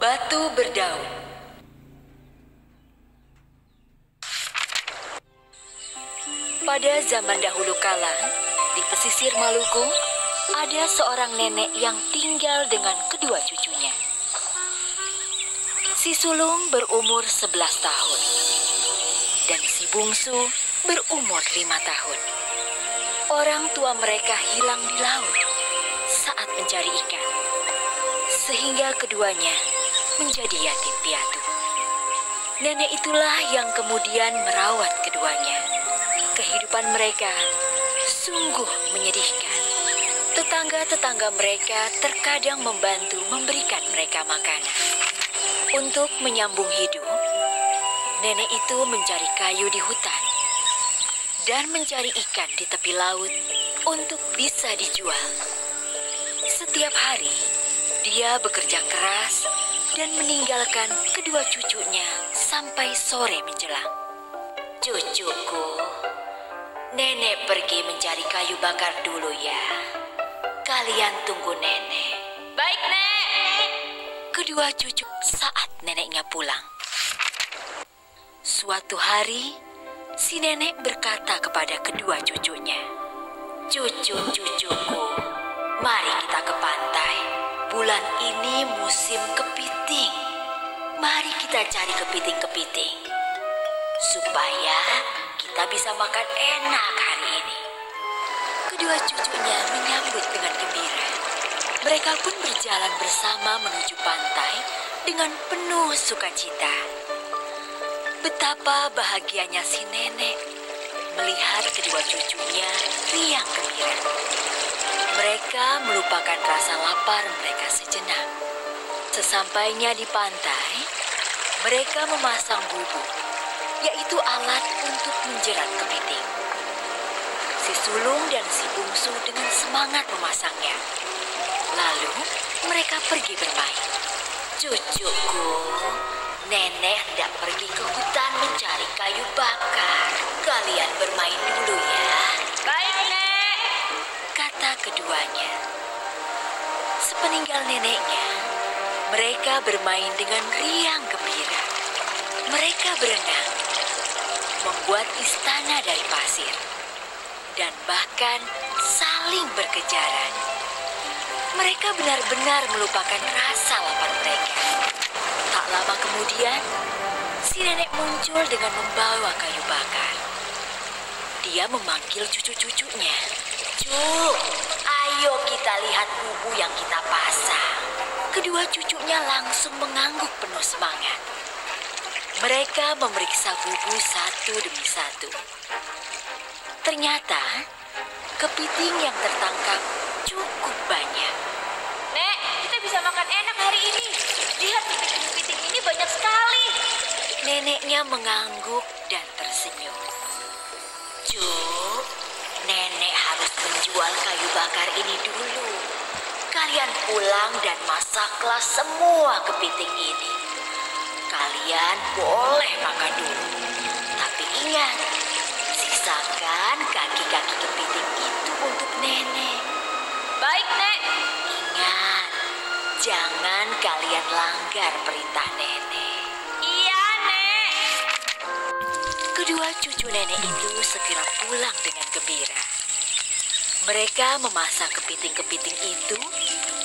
Batu berdaun. Pada zaman dahulu kala, di pesisir Maluku, ada seorang nenek yang tinggal dengan kedua cucunya. Si sulung berumur 11 tahun, dan si bungsu berumur 5 tahun. Orang tua mereka hilang di laut saat mencari ikan, sehingga keduanya menjadi yatim piatu. Nenek itulah yang kemudian merawat keduanya. Kehidupan mereka sungguh menyedihkan. Tetangga-tetangga mereka terkadang membantu memberikan mereka makanan. Untuk menyambung hidup, nenek itu mencari kayu di hutan dan mencari ikan di tepi laut untuk bisa dijual. Setiap hari, dia bekerja keras dan meninggalkan kedua cucunya sampai sore menjelang. Cucuku, nenek pergi mencari kayu bakar dulu ya. Kalian tunggu nenek. Baik, Nek. Kedua cucu saat neneknya pulang. Suatu hari, si nenek berkata kepada kedua cucunya, "Cucu-cucuku, mari kita ke pantai. Bulan ini musim kepiting. Mari kita cari kepiting-kepiting, supaya kita bisa makan enak hari ini." Kedua cucunya menyambut dengan gembira. Mereka pun berjalan bersama menuju pantai dengan penuh sukacita. Betapa bahagianya si nenek melihat kedua cucunya riang gembira. Mereka melupakan rasa lapar mereka sejenak. Sesampainya di pantai, mereka memasang bubuk, yaitu alat untuk menjerat kepiting. Si sulung dan si bungsu dengan semangat memasangnya. Lalu mereka pergi bermain. "Cucuku, nenek hendak pergi ke hutan mencari kayu bakar. Kalian bermain dulu ya." Baik, Nek. Kata keduanya. Sepeninggal neneknya, mereka bermain dengan riang gembira. Mereka berenang, membuat istana dari pasir, dan bahkan saling berkejaran. Mereka benar-benar melupakan rasa lapar mereka. Tak lama kemudian, si nenek muncul dengan membawa kayu bakar. Dia memanggil cucu-cucunya. "Cuk, ayo kita lihat bubu yang kita pasang." Kedua cucunya langsung mengangguk penuh semangat. Mereka memeriksa bubu satu demi satu. Ternyata, kepiting yang tertangkap cukup banyak. Nek, kita bisa makan enak hari ini. Lihat kepiting-kepiting ini banyak sekali. Neneknya mengangguk dan tersenyum. "Cuk, nenek harus menjual kayu bakar ini dulu. Kalian pulang dan masaklah semua kepiting ini. Kalian boleh makan dulu. Tapi ingat, sisakan kaki-kaki kepiting itu untuk nenek." Baik, Nek. Ingat, jangan kalian langgar perintah nenek. Iya, Nek. Kedua cucu nenek itu segera pulang dengan gembira. Mereka memasak kepiting-kepiting itu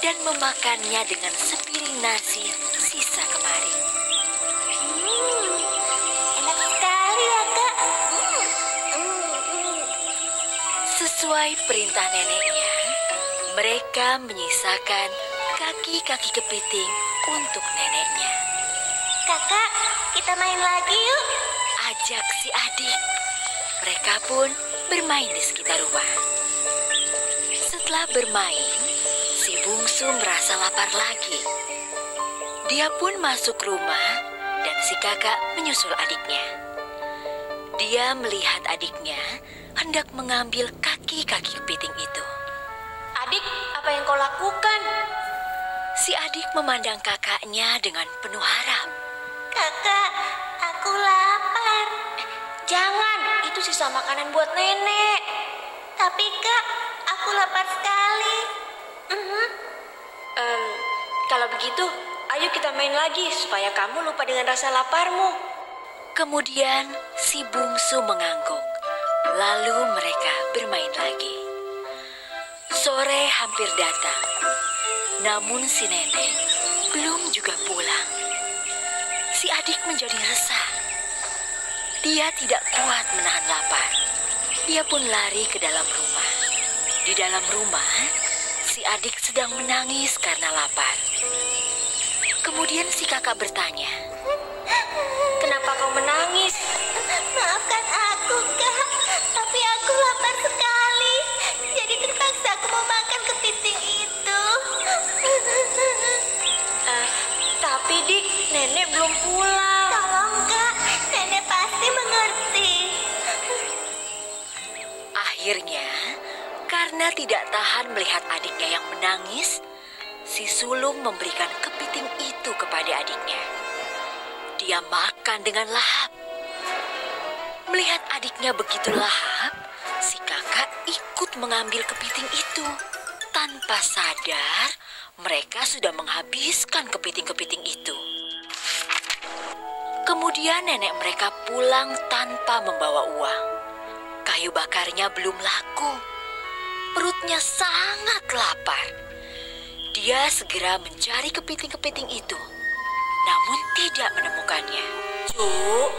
dan memakannya dengan sepiring nasi sisa kemarin. Enak sekali ya, Kak. Sesuai perintah neneknya, mereka menyisakan kaki-kaki kepiting untuk neneknya. Kakak, kita main lagi yuk. Ajak si adik. Mereka pun bermain di sekitar rumah. Setelah bermain, si bungsu merasa lapar lagi. Dia pun masuk rumah dan si kakak menyusul adiknya. Dia melihat adiknya hendak mengambil kaki-kaki kepiting itu. Adik, apa yang kau lakukan? Si adik memandang kakaknya dengan penuh harap. Kakak, aku lapar. Jangan, itu sisa makanan buat nenek. Tapi Kak, aku lapar sekali. Kalau begitu, Ayo kita main lagi supaya kamu lupa dengan rasa laparmu. Kemudian si bungsu mengangguk. Lalu mereka bermain lagi. Sore hampir datang. Namun si nenek belum juga pulang. Si adik menjadi resah. Dia tidak kuat menahan lapar. Dia pun lari ke dalam rumah. Di dalam rumah, si adik sedang menangis karena lapar. Kemudian si kakak bertanya, Kenapa kau menangis? Maafkan aku, Kak. Tapi aku lapar sekali. Jadi terpaksa aku mau makan kepiting itu. Tapi Dik, nenek belum pulang. Tolong, Kak. Nenek pasti mengerti. akhirnya karena tidak tahan melihat adiknya yang menangis, si sulung memberikan kepiting itu kepada adiknya. Dia makan dengan lahap. Melihat adiknya begitu lahap, si kakak ikut mengambil kepiting itu. Tanpa sadar, mereka sudah menghabiskan kepiting-kepiting itu. Kemudian nenek mereka pulang tanpa membawa uang. Kayu bakarnya belum laku. Perutnya sangat lapar. Dia segera mencari kepiting-kepiting itu, namun tidak menemukannya. Cuk,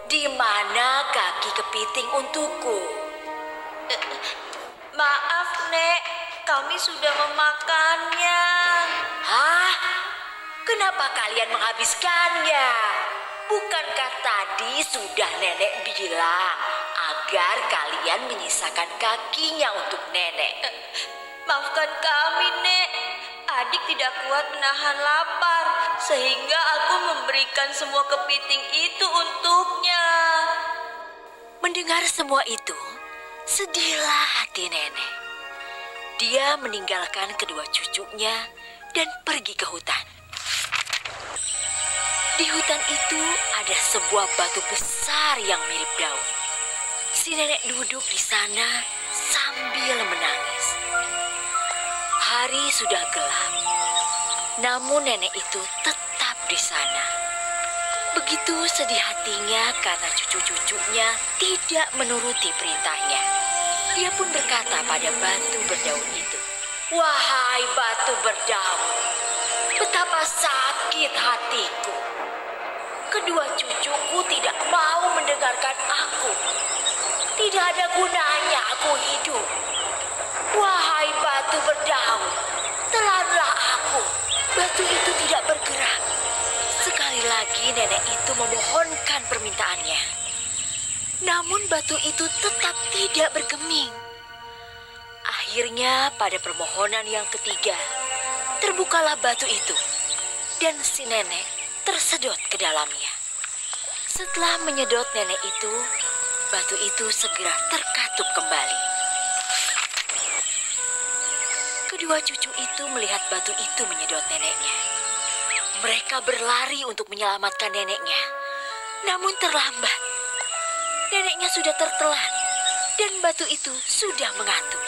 di mana kaki kepiting untukku? Maaf, Nek. Kami sudah memakannya. Hah? Kenapa kalian menghabiskannya? Bukankah tadi sudah nenek bilang agar kalian menyisakan kakinya untuk nenek? Maafkan kami, Nek. Adik tidak kuat menahan lapar, sehingga aku memberikan semua kepiting itu untuknya. Mendengar semua itu, sedihlah hati nenek. Dia meninggalkan kedua cucunya dan pergi ke hutan. Di hutan itu ada sebuah batu besar yang mirip daun. Si nenek duduk di sana sambil menangis. Hari sudah gelap, namun nenek itu tetap di sana. Begitu sedih hatinya karena cucu-cucunya tidak menuruti perintahnya. Dia pun berkata pada batu berdaun itu, "Wahai batu berdaun, betapa sakit hatiku. Kedua cucuku tidak mau mendengarkan aku. Tidak ada gunanya aku hidup. Wahai batu berdaun, telanlah aku." Batu itu tidak bergerak. Sekali lagi nenek itu memohonkan permintaannya. Namun batu itu tetap tidak bergeming. Akhirnya pada permohonan yang ketiga, terbukalah batu itu. Dan si nenek tersedot ke dalamnya. Setelah menyedot nenek itu, batu itu segera terkatup kembali. Kedua cucu itu melihat batu itu menyedot neneknya. Mereka berlari untuk menyelamatkan neneknya. Namun terlambat. Neneknya sudah tertelan dan batu itu sudah mengatup.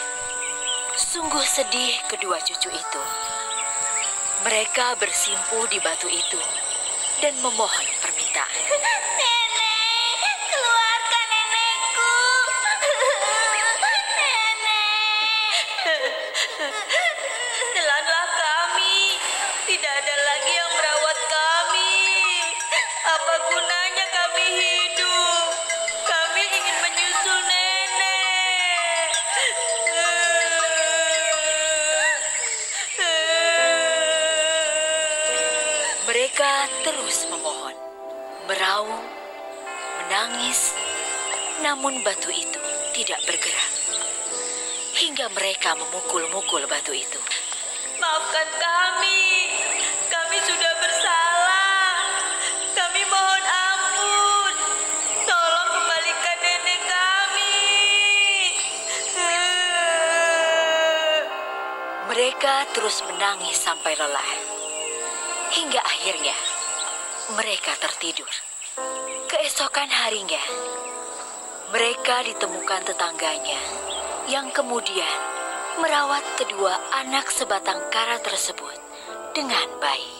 Sungguh sedih kedua cucu itu. Mereka bersimpuh di batu itu dan memohon permintaan. Nenek, keluarkan nenekku. Nenek. Telanlah kami. Tidak ada lagi yang merawat kami. Apa gunanya kami hidup? Kami ingin menyusul nenek. Mereka terus memohon, meraung, menangis, namun batu itu tidak bergerak. Hingga mereka memukul-mukul batu itu. Maafkan kami. Kami sudah bersalah. Kami mohon ampun. Tolong kembalikan nenek kami. Mereka terus menangis sampai lelah. Hingga akhirnya mereka tertidur. Keesokan harinya, mereka ditemukan tetangganya yang kemudian merawat kedua anak sebatang kara tersebut dengan baik.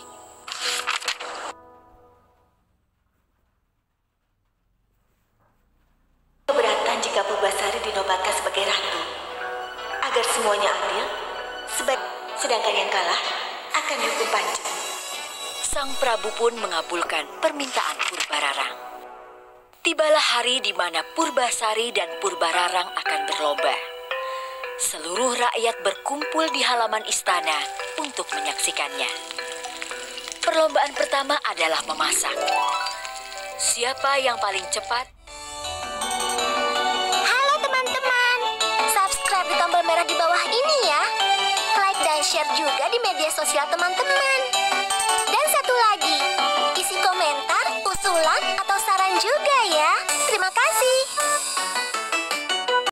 Sang Prabu pun mengabulkan permintaan Purbararang. Tibalah hari di mana Purbasari dan Purbararang akan berlomba. Seluruh rakyat berkumpul di halaman istana untuk menyaksikannya. Perlombaan pertama adalah memasak. Siapa yang paling cepat? Halo teman-teman, subscribe di tombol merah di bawah ini ya. Like dan share juga di media sosial teman-teman. Dan satu lagi, isi komentar, usulan, atau saran juga.